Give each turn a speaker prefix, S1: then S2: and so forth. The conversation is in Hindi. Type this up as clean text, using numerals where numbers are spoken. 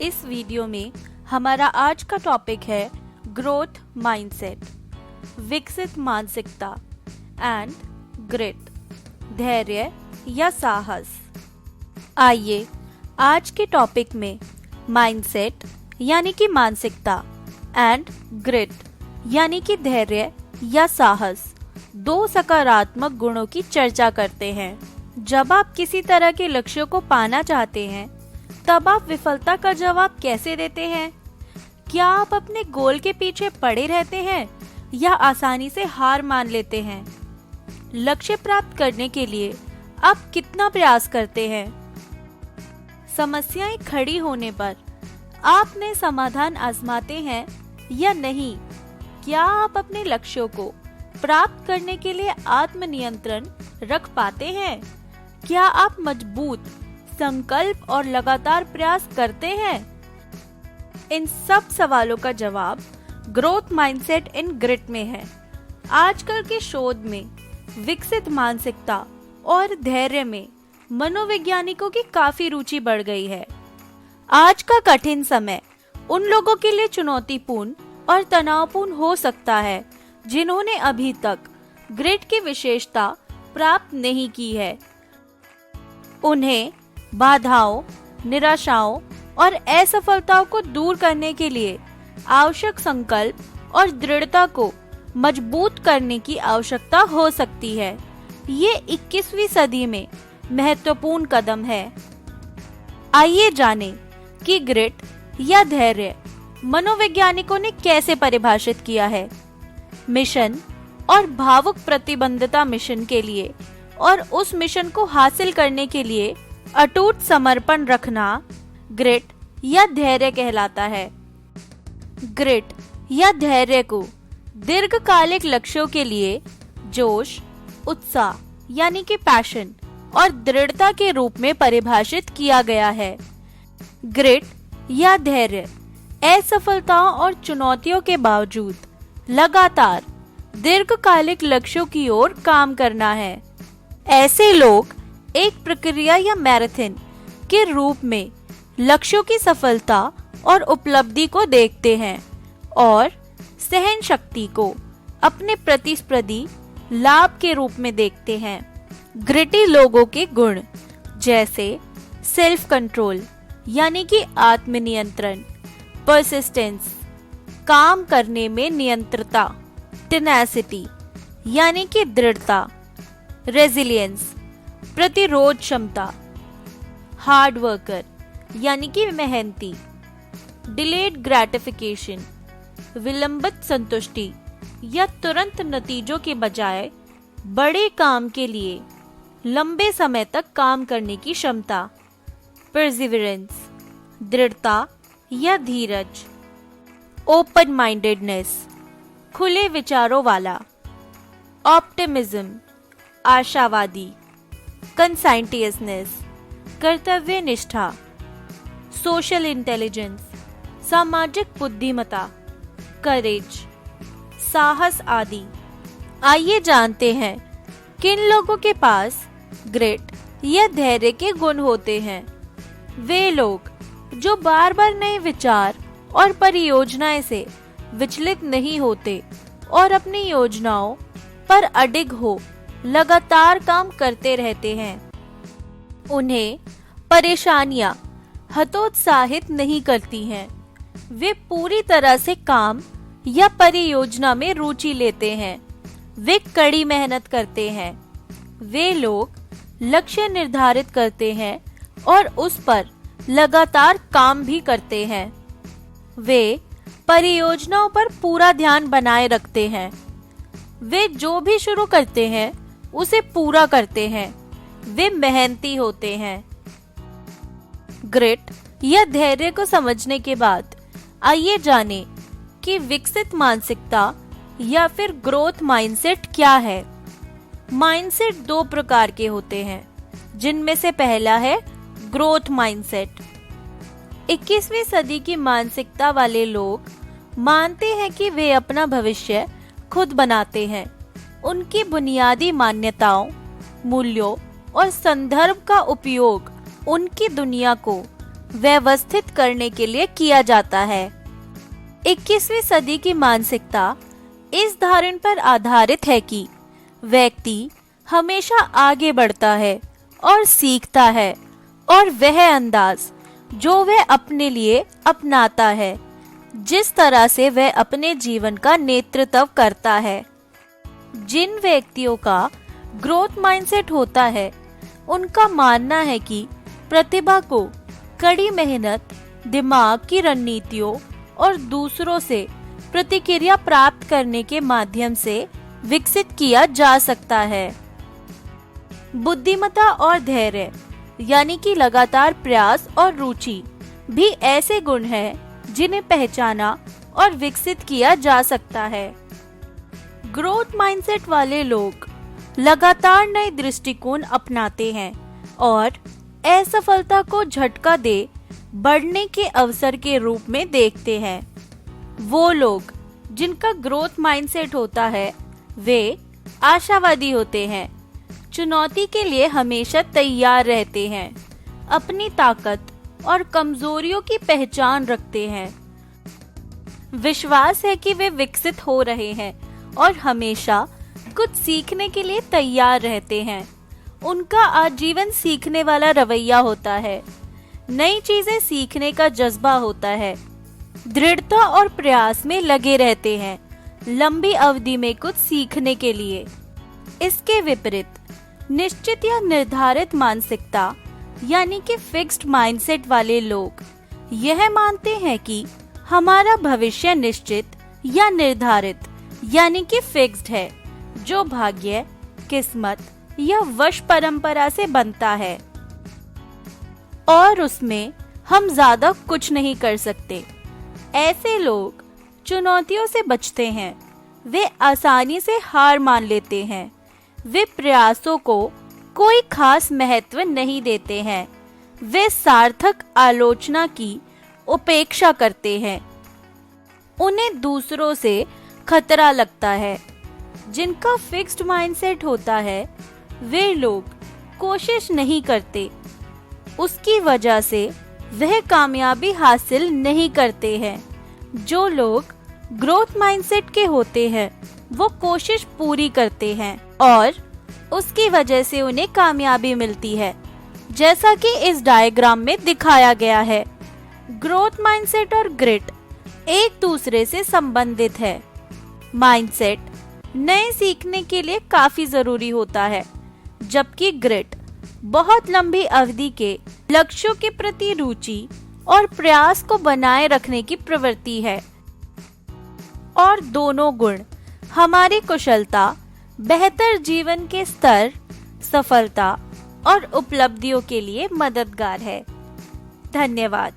S1: इस वीडियो में हमारा आज का टॉपिक है ग्रोथ माइंडसेट, विकसित मानसिकता एंड ग्रिट, धैर्य या साहस। आइए आज के टॉपिक में माइंडसेट यानी कि मानसिकता एंड ग्रिट यानी कि धैर्य या साहस, दो सकारात्मक गुणों की चर्चा करते हैं। जब आप किसी तरह के लक्ष्य को पाना चाहते हैं, तब आप विफलता का जवाब कैसे देते हैं? क्या आप अपने गोल के पीछे पड़े रहते हैं या आसानी से हार मान लेते हैं? लक्ष्य प्राप्त करने के लिए आप कितना प्रयास करते हैं? समस्याएं खड़ी होने पर आप नए समाधान आजमाते हैं या नहीं? क्या आप अपने लक्ष्यों को प्राप्त करने के लिए आत्मनियंत्रण रख पाते हैं? क्या आप मजबूत संकल्प और लगातार प्रयास करते हैं? इन सब सवालों का जवाब ग्रोथ माइंडसेट इन ग्रिट में है। आजकल के शोध में विकसित मानसिकता और धैर्य में मनोवैज्ञानिकों की काफी रुचि बढ़ गई है। आज का कठिन समय उन लोगों के लिए चुनौतीपूर्ण और तनावपूर्ण हो सकता है जिन्होंने अभी तक ग्रिट की विशेषता प्राप्त नहीं की है। उन्हें बाधाओं, निराशाओं और असफलताओं को दूर करने के लिए आवश्यक संकल्प और दृढ़ता को मजबूत करने की आवश्यकता हो सकती है। ये 21वीं सदी में महत्वपूर्ण कदम है। आइए जानें कि ग्रिट या धैर्य मनोवैज्ञानिकों ने कैसे परिभाषित किया है। मिशन और भावुक प्रतिबद्धता मिशन के लिए और उस मिशन को हासिल करने के लिए अटूट समर्पण रखना ग्रिट या धैर्य कहलाता है। ग्रिट या धैर्य को दीर्घकालिक लक्ष्यों के लिए जोश, उत्साह यानी कि पैशन और दृढ़ता के रूप में परिभाषित किया गया है। ग्रिट या धैर्य असफलताओं और चुनौतियों के बावजूद लगातार दीर्घकालिक लक्ष्यों की ओर काम करना है। ऐसे लोग एक प्रक्रिया या मैराथन के रूप में लक्ष्यों की सफलता और उपलब्धि को देखते हैं और सहन शक्ति को अपने प्रतिस्पर्धी लाभ के रूप में देखते हैं। ग्रिटी लोगों के गुण जैसे सेल्फ कंट्रोल यानी कि आत्मनियंत्रण, परसिस्टेंस काम करने में नियंत्रता, टेनासिटी यानी कि दृढ़ता, रेजिलियंस प्रतिरोध क्षमता, हार्ड वर्कर यानी कि मेहनती, डिलेड ग्रेटिफिकेशन विलंबित संतुष्टि या तुरंत नतीजों के बजाय बड़े काम के लिए लंबे समय तक काम करने की क्षमता, परसिवरेंस दृढ़ता या धीरज, ओपन माइंडेडनेस खुले विचारों वाला, ऑप्टिमिज्म आशावादी, कंसाइंटियसनेस कर्तव्य निष्ठा, सोशल इंटेलिजेंस सामाजिक बुद्धिमत्ता, करेज साहस आदि। आइए जानते हैं किन लोगों के पास ग्रिट या धैर्य के गुण होते हैं। वे लोग जो बार बार नए विचार और परियोजनाएं से विचलित नहीं होते और अपनी योजनाओं पर अडिग हो लगातार काम करते रहते हैं। उन्हें परेशानियां हतोत्साहित नहीं करती हैं। वे पूरी तरह से काम या परियोजना में रुचि लेते हैं। वे कड़ी मेहनत करते हैं। वे लोग लक्ष्य निर्धारित करते हैं और उस पर लगातार काम भी करते हैं। वे परियोजनाओं पर पूरा ध्यान बनाए रखते हैं। वे जो भी शुरू करते हैं उसे पूरा करते हैं। वे मेहनती होते हैं। ग्रिट या धैर्य को समझने के बाद आइए जानें कि विकसित मानसिकता या फिर ग्रोथ माइंडसेट क्या है। माइंडसेट दो प्रकार के होते हैं, जिनमें से पहला है ग्रोथ माइंडसेट। 21वीं सदी की मानसिकता वाले लोग मानते हैं कि वे अपना भविष्य खुद बनाते हैं। उनकी बुनियादी मान्यताओं, मूल्यों और संदर्भ का उपयोग उनकी दुनिया को व्यवस्थित करने के लिए किया जाता है। 21वीं सदी की मानसिकता इस धारणा पर आधारित है कि व्यक्ति हमेशा आगे बढ़ता है और सीखता है, और वह अंदाज जो वह अपने लिए अपनाता है, जिस तरह से वह अपने जीवन का नेतृत्व करता है। जिन व्यक्तियों का ग्रोथ माइंडसेट होता है, उनका मानना है कि प्रतिभा को कड़ी मेहनत, दिमाग की रणनीतियों और दूसरों से प्रतिक्रिया प्राप्त करने के माध्यम से विकसित किया जा सकता है। बुद्धिमत्ता और धैर्य यानी कि लगातार प्रयास और रुचि भी ऐसे गुण हैं जिन्हें पहचाना और विकसित किया जा सकता है। ग्रोथ माइंडसेट वाले लोग लगातार नए दृष्टिकोण अपनाते हैं और असफलता को झटका दे बढ़ने के अवसर के रूप में देखते हैं। वो लोग जिनका ग्रोथ माइंडसेट होता है, वे आशावादी होते हैं, चुनौती के लिए हमेशा तैयार रहते हैं, अपनी ताकत और कमजोरियों की पहचान रखते हैं। विश्वास है कि वे विकसित हो रहे हैं और हमेशा कुछ सीखने के लिए तैयार रहते हैं। उनका आजीवन सीखने वाला रवैया होता है, नई चीजें सीखने का जज्बा होता है, दृढ़ता और प्रयास में लगे रहते हैं, लंबी अवधि में कुछ सीखने के लिए। इसके विपरीत निश्चित या निर्धारित मानसिकता यानी कि फिक्स्ड माइंडसेट वाले लोग यह मानते हैं कि हमारा भविष्य निश्चित या निर्धारित यानी कि फिक्स्ड है, जो भाग्य, किस्मत या वश परंपरा से बनता है और उसमें हम ज्यादा कुछ नहीं कर सकते। ऐसे लोग चुनौतियों से बचते हैं, वे आसानी से हार मान लेते हैं, वे प्रयासों को कोई खास महत्व नहीं देते हैं, वे सार्थक आलोचना की उपेक्षा करते हैं, उन्हें दूसरों से खतरा लगता है। जिनका फिक्स्ड माइंडसेट होता है, वे लोग कोशिश नहीं करते, उसकी वजह से वह कामयाबी हासिल नहीं करते हैं। जो लोग ग्रोथ माइंडसेट के होते हैं, वो कोशिश पूरी करते हैं और उसकी वजह से उन्हें कामयाबी मिलती है, जैसा कि इस डायग्राम में दिखाया गया है। ग्रोथ माइंडसेट और ग्रिट एक दूसरे से संबंधित है। माइंडसेट नए सीखने के लिए काफी जरूरी होता है, जबकि ग्रिट बहुत लंबी अवधि के लक्ष्यों के प्रति रुचि और प्रयास को बनाए रखने की प्रवृत्ति है। और दोनों गुण हमारी कुशलता, बेहतर जीवन के स्तर, सफलता और उपलब्धियों के लिए मददगार है। धन्यवाद।